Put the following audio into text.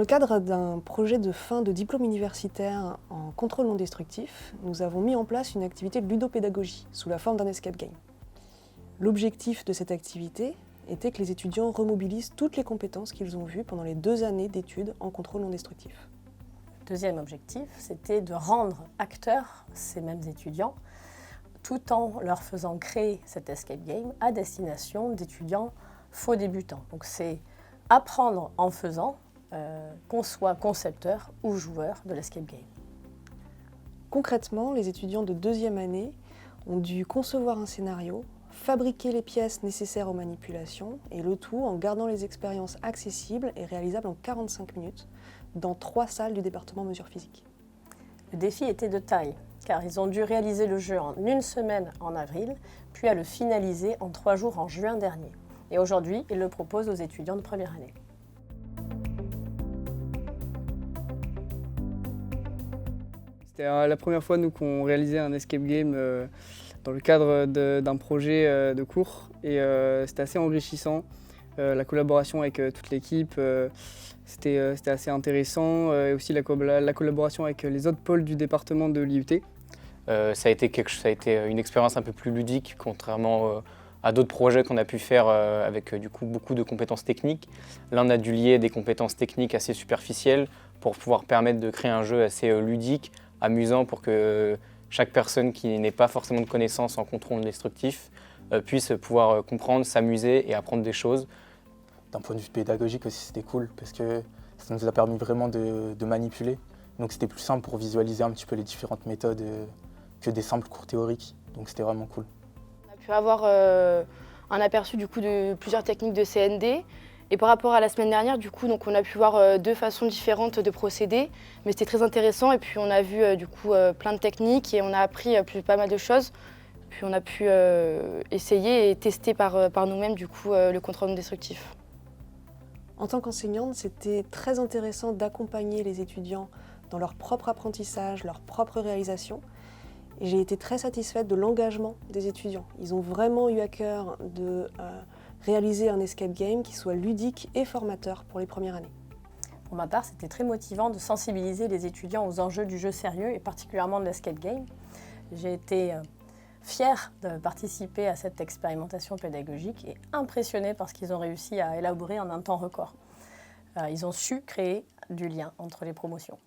cadre d'un projet de fin de diplôme universitaire en contrôle non destructif, nous avons mis en place une activité de ludopédagogie sous la forme d'un escape game. L'objectif de cette activité était que les étudiants remobilisent toutes les compétences qu'ils ont vues pendant les 2 années d'études en contrôle non destructif. Deuxième objectif, c'était de rendre acteurs ces mêmes étudiants, tout en leur faisant créer cet escape game à destination d'étudiants faux débutants. Donc c'est apprendre en faisant, qu'on soit concepteur ou joueur de l'escape game. Concrètement, les étudiants de 2e année ont dû concevoir un scénario, fabriquer les pièces nécessaires aux manipulations, et le tout en gardant les expériences accessibles et réalisables en 45 minutes dans 3 salles du département mesures physiques. Le défi était de taille, car ils ont dû réaliser le jeu en 1 semaine en avril, puis à le finaliser en 3 jours en juin dernier. Et aujourd'hui, ils le proposent aux étudiants de première année. C'était la première fois nous qu'on réalisait un escape game dans le cadre d'un projet de cours et c'était assez enrichissant. La collaboration avec toute l'équipe, c'était assez intéressant et aussi la collaboration avec les autres pôles du département de l'IUT. Ça a été une expérience un peu plus ludique, contrairement à d'autres projets qu'on a pu faire avec du coup beaucoup de compétences techniques. Là, on a dû lier des compétences techniques assez superficielles pour pouvoir permettre de créer un jeu assez ludique, amusant, pour que chaque personne qui n'ait pas forcément de connaissances en contrôle destructif puisse pouvoir comprendre, s'amuser et apprendre des choses. D'un point de vue pédagogique aussi, c'était cool parce que ça nous a permis vraiment de manipuler. Donc c'était plus simple pour visualiser un petit peu les différentes méthodes que des simples cours théoriques. Donc c'était vraiment cool. On a pu avoir un aperçu du coup de plusieurs techniques de CND. Et par rapport à la semaine dernière, du coup, donc on a pu voir 2 façons différentes de procéder, mais c'était très intéressant. Et puis on a vu du coup plein de techniques et on a appris pas mal de choses. Puis on a pu essayer et tester par nous-mêmes du coup le contrôle non destructif. En tant qu'enseignante, c'était très intéressant d'accompagner les étudiants dans leur propre apprentissage, leur propre réalisation. Et j'ai été très satisfaite de l'engagement des étudiants. Ils ont vraiment eu à cœur de réaliser un escape game qui soit ludique et formateur pour les premières années. Pour ma part, c'était très motivant de sensibiliser les étudiants aux enjeux du jeu sérieux et particulièrement de l'escape game. J'ai été fière de participer à cette expérimentation pédagogique et impressionnée par ce qu'ils ont réussi à élaborer en un temps record. Ils ont su créer du lien entre les promotions.